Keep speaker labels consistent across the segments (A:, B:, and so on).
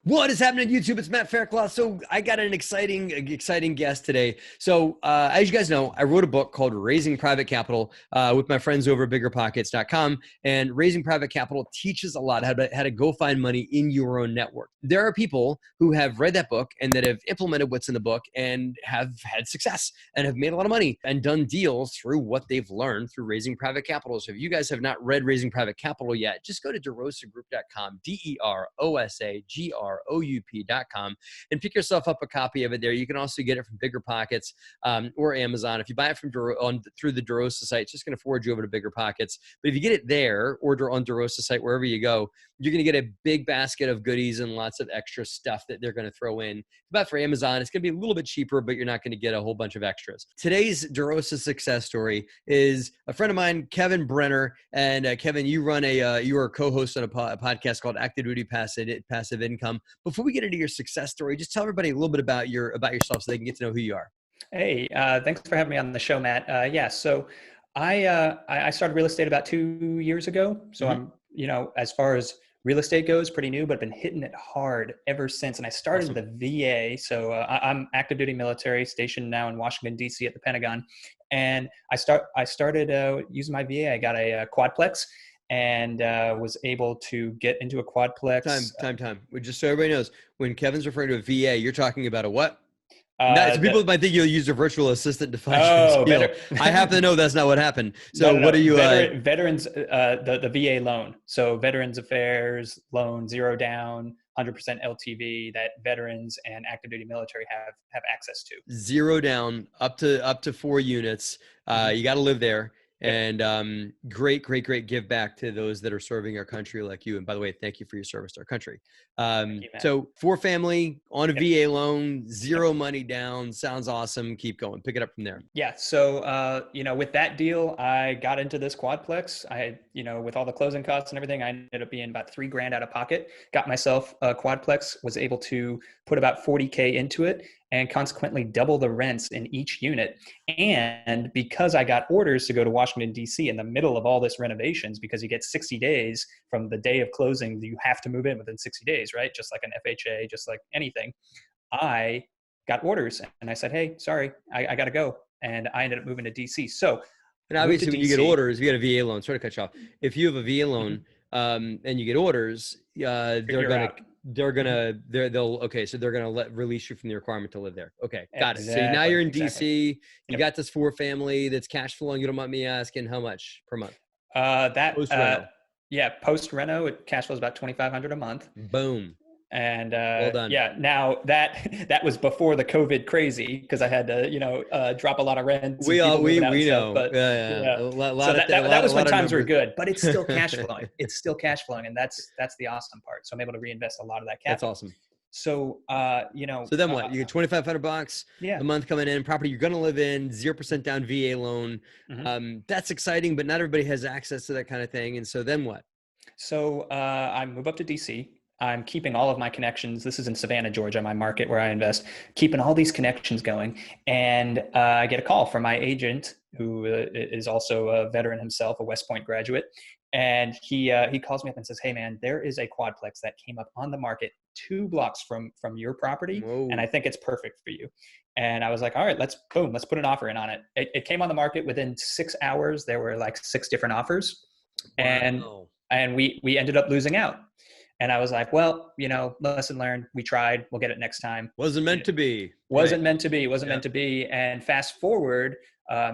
A: What is happening YouTube? It's Matt Faircloth. So I got an exciting guest today. So as you guys know, I wrote a book called Raising Private Capital with my friends over at BRRRPockets.com. And Raising Private Capital teaches a lot how to go find money in your own network. There are people who have read that book and that have implemented what's in the book and have had success and have made a lot of money and done deals through what they've learned through Raising Private Capital. So if you guys have not read Raising Private Capital yet, just go to derosagroup.com, DEROSAGROUP.com, and pick yourself up a copy of it there. You can also get it from Bigger Pockets or Amazon. If you buy it from through the Derosa site, it's just going to forward you over to Bigger Pockets. But if you get it there or on Derosa site, wherever you go, you're going to get a big basket of goodies and lots of extra stuff that they're going to throw in. If you buy it for Amazon, it's going to be a little bit cheaper, but you're not going to get a whole bunch of extras. Today's Derosa success story is a friend of mine, Kevin Brenner. And Kevin, you run you are a co-host on a podcast called Active Duty Passive Income. Before we get into your success story, just tell everybody a little bit about yourself so they can get to know who you are.
B: Hey, thanks for having me on the show, Matt. So I started real estate about 2 years ago. So I'm, as far as real estate goes, pretty new, but been hitting it hard ever since. And I started with a VA. So I'm active duty military, stationed now in Washington, D.C. at the Pentagon. And I started using my VA. I got a quadplex and was able to get into a quadplex.
A: Time. Just so everybody knows, when Kevin's referring to a VA, you're talking about a what? People might think you'll use a virtual assistant to find your deal. I happen to know that's not what happened. So what are you?
B: Veterans, the VA loan. So Veterans Affairs loan, 0 down, 100% LTV that veterans and active duty military have access to.
A: 0 down, up to 4 units. You got to live there. Yep. And great give back to those that are serving our country like you. And by the way, thank you for your service to our country. So 4 family on a VA loan, 0 money down. Sounds awesome. Keep going. Pick it up from there.
B: Yeah. So, with that deal, I got into this quadplex. With all the closing costs and everything, I ended up being about $3,000 out of pocket, got myself a quadplex, was able to put about 40K into it and consequently double the rents in each unit. And because I got orders to go to Washington, D.C. in the middle of all this renovations, because you get 60 days from the day of closing, you have to move in within 60 days, right? Just like an FHA, just like anything. I got orders and I said, hey, sorry, I got to go. And I ended up moving to D.C. So,
A: and obviously when you get orders, you get a VA loan, sorry to cut you off. If you have a VA loan and you get orders, they'll release you from the requirement to live there. Okay. Got it. So now you're in DC, you got this 4 family that's cash flowing. You don't mind me asking how much per month?
B: Post reno, it cash flows about $2,500 a month.
A: Boom.
B: And
A: well done.
B: Now that was before the COVID crazy, because I had to drop a lot of rent.
A: We know,
B: but that was when times were good, but it's still cash flowing. It's still cash flowing, and that's the awesome part. So I'm able to reinvest a lot of that capital.
A: That's awesome.
B: So
A: So then what? You get $2,500 a month coming in. Property you're going to live in, 0% down VA loan. That's exciting, but not everybody has access to that kind of thing. And so then what?
B: So I move up to DC. I'm keeping all of my connections. This is in Savannah, Georgia, my market where I invest, keeping all these connections going. And I get a call from my agent, who is also a veteran himself, a West Point graduate. And he calls me up and says, hey man, there is a quadplex that came up on the market 2 blocks from your property. Whoa. And I think it's perfect for you. And I was like, all right, let's put an offer in on it. It came on the market within 6 hours. There were like 6 different offers. Wow. And we ended up losing out. And I was like, well, lesson learned. We tried. We'll get it next time.
A: Wasn't meant to be.
B: Wasn't meant to be. And fast forward,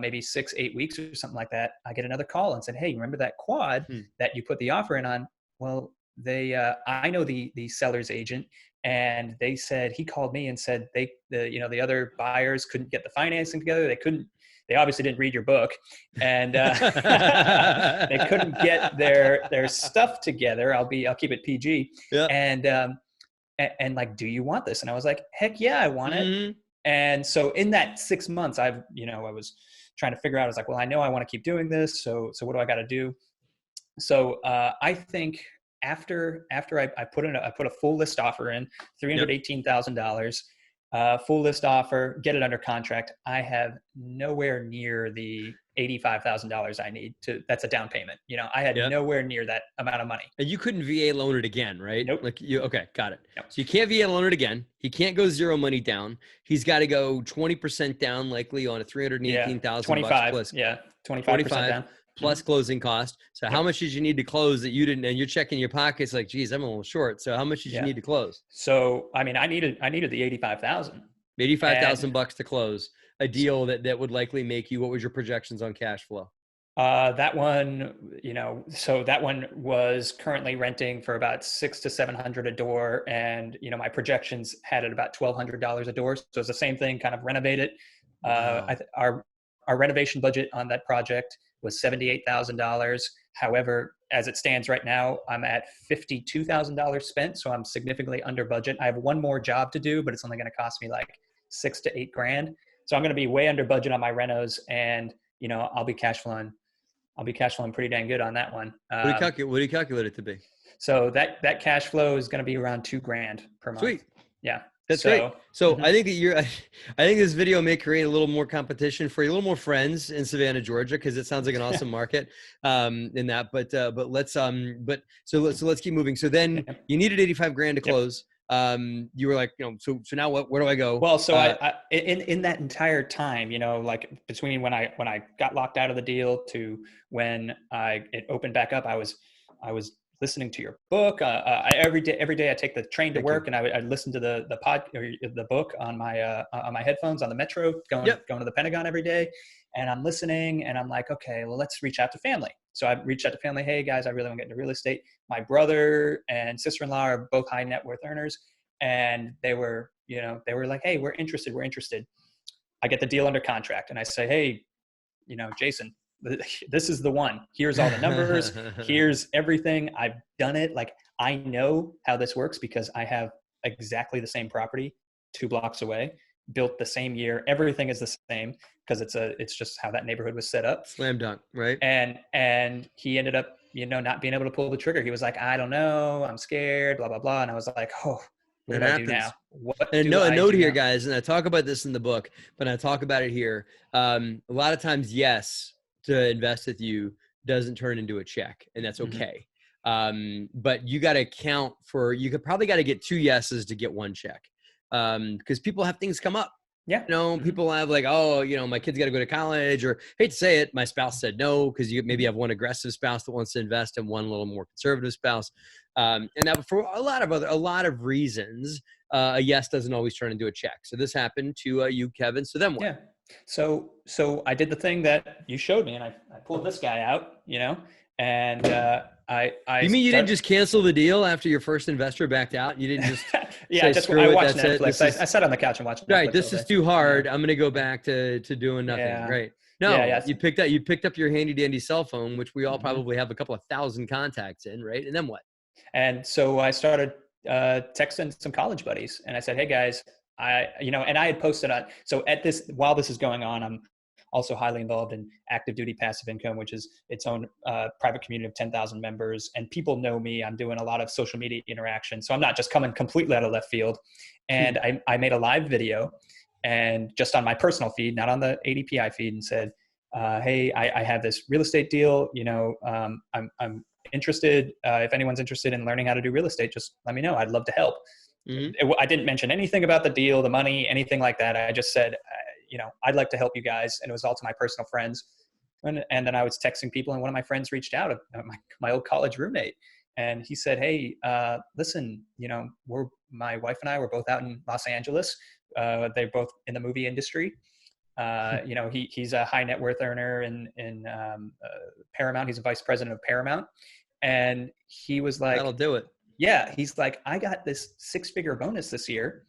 B: maybe 6-8 weeks or something like that, I get another call and said, hey, remember that quad that you put the offer in on? Well, I know the seller's agent, and they said, he called me and said the other buyers couldn't get the financing together. They obviously didn't read your book, and they couldn't get their stuff together. I'll keep it PG. Yeah. And like, do you want this? And I was like, heck yeah, I want it. And so in that 6 months, I was trying to figure out, I was like, well, I know I want to keep doing this. So what do I got to do? So I think after I put a full list offer in, $318,000, full list offer, get it under contract. I have nowhere near the $85,000 I need that's a down payment. You know, I had
A: Yep.
B: nowhere near that amount of money.
A: And you couldn't VA loan it again, right?
B: Nope.
A: Like okay, got it.
B: Nope.
A: So you can't VA loan it again. He can't go zero money down. He's got to go 20% down, likely on a $318,000 plus.
B: Yeah, 25% down.
A: Plus closing cost. So how much did you need to close that you didn't? And you're checking your pockets like, geez, I'm a little short. So how much did you need to close?
B: So I mean, I needed the 85,000.
A: $85,000 to close a deal that would likely make you. What was your projections on cash flow?
B: That one, you know, so that one was currently renting for about $600 to $700 a door, and you know, my projections had it about $1,200 a door. So it's the same thing, kind of renovate it. Wow. Our renovation budget on that project was $78,000. However, as it stands right now, I'm at $52,000 spent, so I'm significantly under budget. I have one more job to do, but it's only going to cost me like $6,000 to $8,000. So I'm going to be way under budget on my renos, and you know, I'll be cash flowing pretty dang good on that one.
A: What do you calculate it to be?
B: So that cash flow is going to be around $2,000 per month.
A: Sweet.
B: Yeah.
A: That's great. So I think that I think this video may create a little more competition for you, a little more friends in Savannah, Georgia, because it sounds like an awesome market in that. But let's keep moving. So then you needed $85,000 to close. You were like, you know, so now what? Where do I go?
B: Well, so I in that entire time, you know, like between when I got locked out of the deal to when it opened back up, I was listening to your book. Every day I take the train to work, and I listen to the book on my headphones on the metro going to the Pentagon every day, and I'm listening, and I'm like, okay, well, let's reach out to family. So I reached out to family. Hey guys, I really want to get into real estate. My brother and sister-in-law are both high net worth earners, and they were like, hey, we're interested. I get the deal under contract, and I say, hey, you know, Jason, this is the one. Here's all the numbers. Here's everything. I've done it. Like, I know how this works because I have exactly the same property 2 blocks away, built the same year. Everything is the same because it's just how that neighborhood was set up.
A: Slam dunk, right?
B: And he ended up, you know, not being able to pull the trigger. He was like, I don't know. I'm scared, blah, blah, blah. And I was like, oh, what do I do now?
A: And a note here, guys, and I talk about this in the book, but I talk about it here. A lot of times, yes, to invest with you doesn't turn into a check, and that's okay. But you got to count for, you probably got to get 2 yeses to get 1 check. Because people have things come up. Yeah. You know, people have like, oh, you know, my kid's got to go to college, or hate to say it, my spouse said no, because you maybe have one aggressive spouse that wants to invest and one little more conservative spouse. And now for a lot of reasons, a yes doesn't always turn into a check. So this happened to you, Kevin. So then what?
B: Yeah. So I did the thing that you showed me, and I pulled this guy out, you know, and
A: You mean you didn't just cancel the deal after your first investor backed out? You didn't just
B: I watched Netflix. I sat on the couch and watched Netflix.
A: Right, this is too hard. I'm going to go back to doing nothing. Yeah. Right. No, you picked up your handy dandy cell phone, which we all probably have a couple of thousand contacts in, right? And then what?
B: And so I started texting some college buddies, and I said, hey guys, and I had posted on, so while this is going on, I'm also highly involved in active duty passive income, which is its own private community of 10,000 members. And people know me. I'm doing a lot of social media interaction. So I'm not just coming completely out of left field. And I made a live video, and just on my personal feed, not on the ADPI feed, and said, hey, I have this real estate deal. You know, I'm interested. If anyone's interested in learning how to do real estate, just let me know. I'd love to help. I didn't mention anything about the deal, the money, anything like that. I just said, you know, I'd like to help you guys. And it was all to my personal friends. And then I was texting people, and one of my friends reached out, my old college roommate. And he said, hey, listen, you know, my wife and I were both out in Los Angeles. They're both in the movie industry. You know, he's a high net worth earner in Paramount. He's a vice president of Paramount. And he was like,
A: that'll do it.
B: Yeah. He's like, I got this 6-figure bonus this year,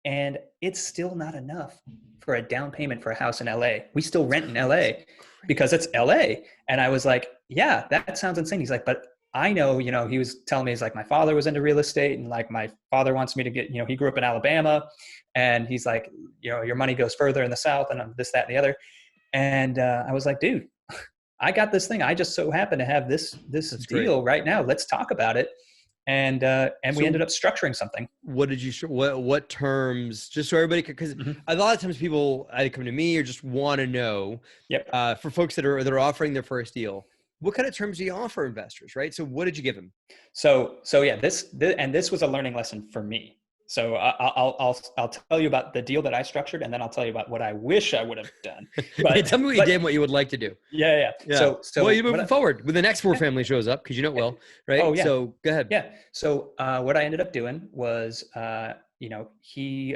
B: and it's still not enough for a down payment for a house in LA. We still rent in LA because it's LA. And I was like, yeah, that sounds insane. He's like, but I know, you know, he was telling me, he's like, my father was into real estate, and like my father wants me to get, you know, he grew up in Alabama, and he's like, you know, your money goes further in the South, and this, that, and the other. And I was like, dude, I got this thing. I just so happen to have this deal right now. Let's talk about it. and we ended up structuring something.
A: What did you, what terms, just so everybody could, because a lot of times people either come to me or just want to know, for folks that are offering their first deal, what kind of terms do you offer investors, right? So what did you give them?
B: So yeah, this was a learning lesson for me. So I'll tell you about the deal that I structured, and then I'll tell you about what I wish I would have done. But
A: tell me what you did and what you would like to do.
B: Yeah. So
A: well, you're moving forward when the next four family shows up, because you know it will, right?
B: Oh yeah.
A: So go ahead.
B: Yeah. So what I ended up doing was, he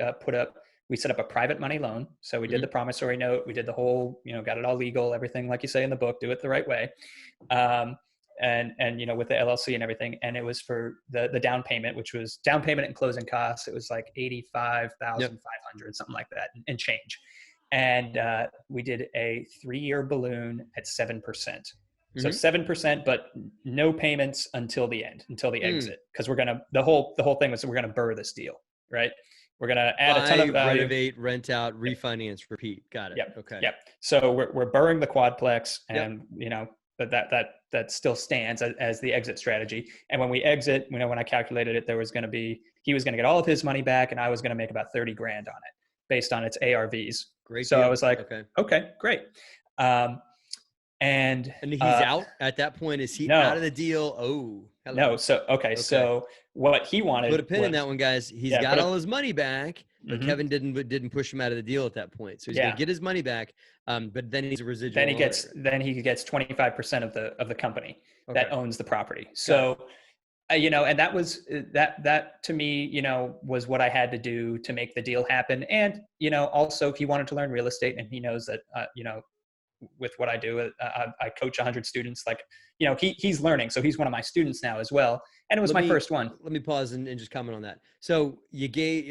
B: we set up a private money loan. So we did the promissory note, we did the whole, got it all legal, everything like you say in the book, do it the right way. And with the LLC and everything, and it was for the down payment, which was down payment and closing costs. It was like $85,500, something like that, and change. And we did a 3-year balloon at 7%. So 7%, but no payments until the end, until the exit, because the whole thing was we're gonna BRRRR this deal, right? We're gonna add a ton of value.
A: Renovate, rent out, refinance, repeat. Got it.
B: Yep.
A: Okay.
B: Yep. So we're BRRRRing the quadplex, and that still stands as the exit strategy. And when we exit, when I calculated it, he was going to get all of his money back, and I was going to make about 30 grand on it based on its ARVs.
A: Great.
B: So
A: deal.
B: I was like, okay, great. And
A: he's out at that point. Is he out of the deal? Oh, hello.
B: No. So what he wanted,
A: put a pin in that one, guys. He's got all his money back, but Kevin didn't push him out of the deal at that point. So he's going to get his money back. But then he's a residual.
B: Then he gets 25% of the company that owns the property. So, and that was that to me, was what I had to do to make the deal happen. And, also he wanted to learn real estate, and he knows that, with what I do, I coach 100 students. Like, he's learning. So he's one of my students now as well. And it was my first one.
A: Let me pause and just comment on that. So you gave,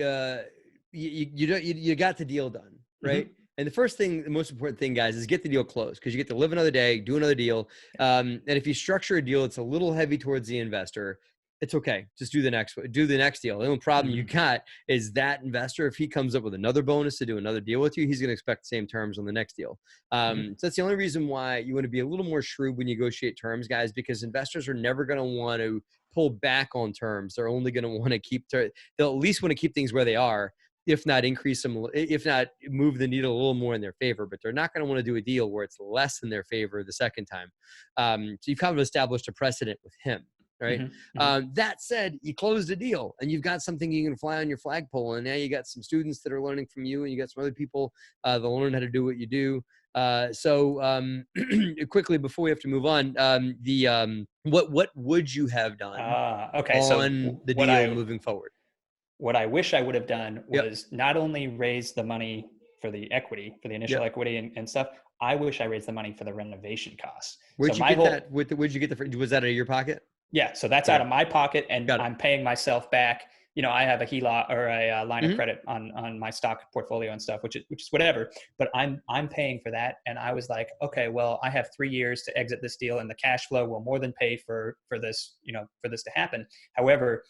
A: you got the deal done, right? And the most important thing, guys, is get the deal closed, because you get to live another day, do another deal. And if you structure a deal that's a little heavy towards the investor, it's okay. Just do the next deal. The only problem you got is that investor, if he comes up with another bonus to do another deal with you, he's going to expect the same terms on the next deal. So that's the only reason why you want to be a little more shrewd when you negotiate terms, guys, because investors are never going to want to pull back on terms. They're only going to want to they'll at least want to keep things where they are, if not increase them, if not move the needle a little more in their favor, but they're not going to want to do a deal where it's less in their favor the second time. So you've kind of established a precedent with him, right? That said, you closed a deal and you've got something you can fly on your flagpole, and now you got some students that are learning from you, and you got some other people that learn how to do what you do. So quickly before we have to move on, what would you have done on the deal moving forward?
B: What I wish I would have done was not only raise the money for the equity, for the initial equity and stuff. I wish I raised the money for the renovation costs.
A: Where'd you get that? Where'd you get was that out of your pocket?
B: Yeah. So that's out of my pocket, and I'm paying myself back. I have a HELOC or a line of credit on my stock portfolio and stuff, which is whatever, but I'm paying for that. And I was like, okay, well, I have 3 years to exit this deal, and the cash flow will more than pay for this, for this to happen. However,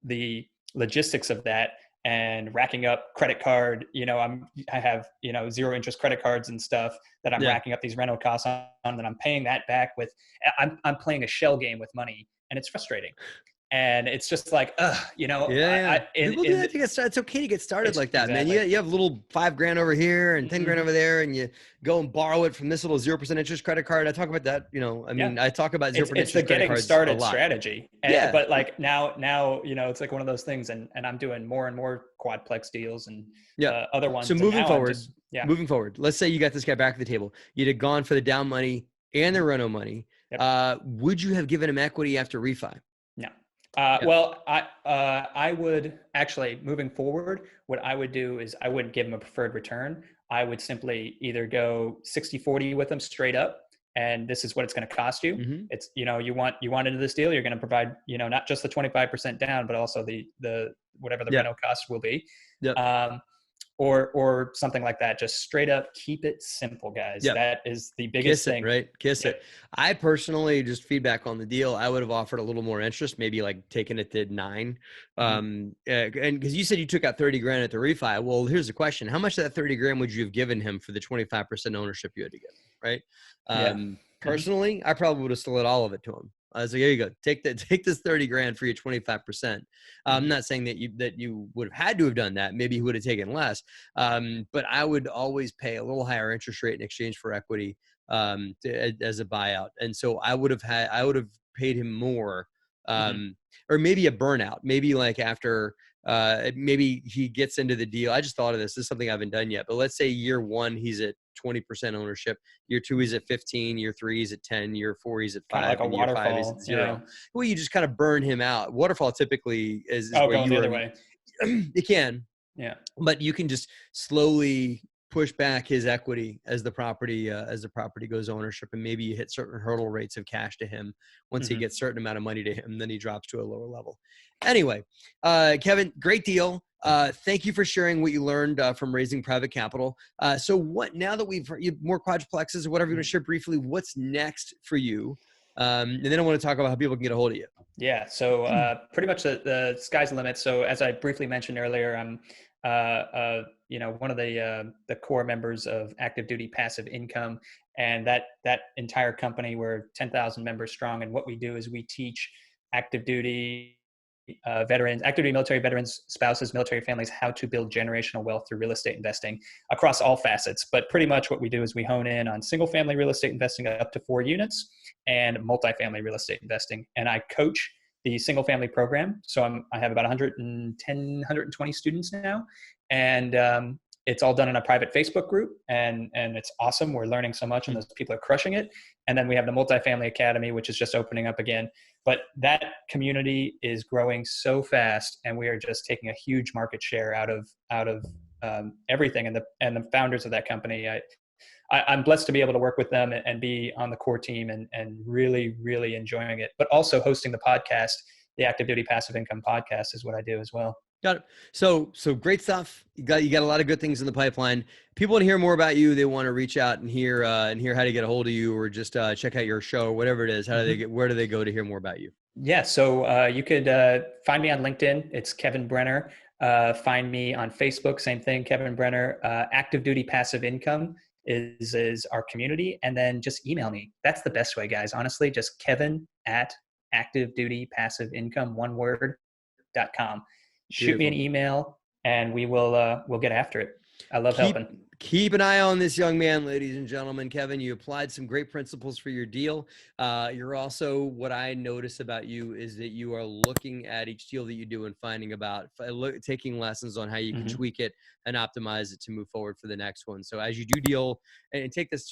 B: the logistics of that and racking up credit card, I have, 0 interest credit cards and stuff that I'm racking up these rental costs on, that I'm paying that back with. I'm playing a shell game with money, and it's frustrating. And it's just like,
A: People do that to get started. It's okay to get started like that, man. You have little $5,000 over here and 10 grand over there, and you go and borrow it from this little 0% interest credit card. I talk about that, I talk about 0% interest
B: it's the
A: credit
B: getting
A: cards
B: started
A: a lot.
B: strategy. But like now, it's like one of those things, and I'm doing more and more quadplex deals and other ones.
A: So moving forward, let's say you got this guy back at the table. You'd have gone for the down money and the reno money. Would you have given him equity after refi?
B: No. Well, I would actually, moving forward, what I would do is I wouldn't give them a preferred return. I would simply either go 60-40 with them straight up, and this is what it's going to cost you. It's, you want into this deal, you're going to provide, not just the 25% down, but also the whatever the rental cost will be. Or something like that. Just straight up keep it simple, guys. That is the biggest thing.
A: Right? Kiss it. I personally, just feedback on the deal, I would have offered a little more interest, maybe like taking it to 9. And because you said you took out 30 grand at the refi. Well, here's the question. How much of that 30 grand would you have given him for the 25% ownership you had to give? Right? Personally, I probably would have slid all of it to him. I was like, here you go. Take this 30 grand for your 25%. I'm not saying that you would have had to have done that. Maybe he would have taken less. But I would always pay a little higher interest rate in exchange for equity as a buyout. And so I would have paid him more, or maybe a burnout, maybe like after, maybe he gets into the deal. I just thought of this. This is something I haven't done yet, but let's say year 1, he's at 20% ownership. Year 2, he's at 15. Year 3, he's at 10. Year 4, he's at 5.
B: Kind of like a
A: and year 5, he's
B: waterfall.
A: at 0. Well, you just kind of burn him out. Waterfall typically is where
B: going
A: you
B: the
A: are.
B: other way.
A: You can, but you can just slowly push back his equity as the property goes ownership, and maybe you hit certain hurdle rates of cash to him. Once he gets a certain amount of money to him, then he drops to a lower level. Anyway, Kevin, great deal. Thank you for sharing what you learned from raising private capital. So what, now that we've heard more quadplexes or whatever you want to share briefly, what's next for you? And then I want to talk about how people can get a hold of you.
B: Yeah. So pretty much the sky's the limit. So as I briefly mentioned earlier, I'm one of the core members of Active Duty Passive Income, and that entire company, we're 10,000 members strong. And what we do is we teach active duty veterans, active duty military veterans, spouses, military families, how to build generational wealth through real estate investing across all facets. But pretty much what we do is we hone in on single family real estate investing up to 4 units and multifamily real estate investing. And I coach the single family program. So I have about 120 students now. And it's all done in a private Facebook group, and it's awesome. We're learning so much, and those people are crushing it. And then we have the Multifamily Academy, which is just opening up again. But that community is growing so fast, and we are just taking a huge market share out of everything. And the founders of that company, I'm blessed to be able to work with them and be on the core team and really, really enjoying it. But also hosting the podcast, the Active Duty Passive Income podcast, is what I do as well.
A: Got it. So great stuff. You got a lot of good things in the pipeline. People want to hear more about you. They want to reach out and hear how to get a hold of you, or just check out your show, or whatever it is. Where do they go to hear more about you?
B: Yeah. So you could find me on LinkedIn. It's Kevin Brenner. Find me on Facebook. Same thing, Kevin Brenner. Active Duty Passive Income is our community. And then just email me. That's the best way, guys. Honestly, just Kevin@activedutypassiveincome, one word.com. Shoot me an email, and we'll get after it. I love helping.
A: Keep an eye on this young man, ladies and gentlemen. Kevin, you applied some great principles for your deal. You're also, what I notice about you is that you are looking at each deal that you do and taking lessons on how you can tweak it and optimize it to move forward for the next one. So as you do deal, and take this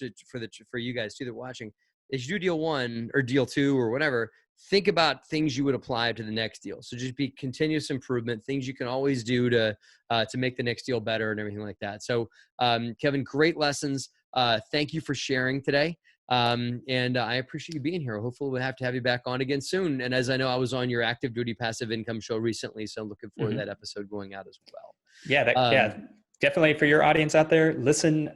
A: for you guys too that are watching, as you do deal 1 or deal 2 or whatever, think about things you would apply to the next deal. So just be continuous improvement, things you can always do to make the next deal better and everything like that. So Kevin, great lessons. Thank you for sharing today. And I appreciate you being here. Hopefully we'll have to have you back on again soon. And as I know, I was on your Active Duty Passive Income show recently, so looking forward to that episode going out as well.
B: Yeah. Definitely for your audience out there, listen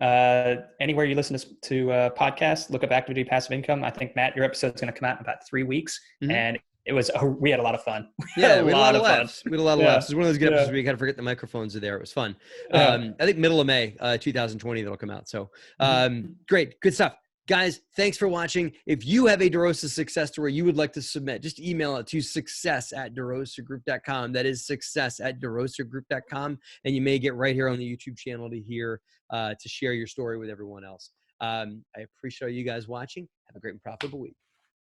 B: anywhere you listen to podcasts, look up Active Duty Passive Income. I think, Matt, your episode's going to come out in about 3 weeks. And we had a lot of fun.
A: We had a lot of laughs. It was one of those good episodes where you kind of forget the microphones are there. It was fun. I think middle of May, 2020, that'll come out. So great. Good stuff. Guys, thanks for watching. If you have a Derosa success story you would like to submit, just email it to success@derosagroup.com. That is success@derosagroup.com. And you may get right here on the YouTube channel to share your story with everyone else. I appreciate you guys watching. Have a great and profitable week.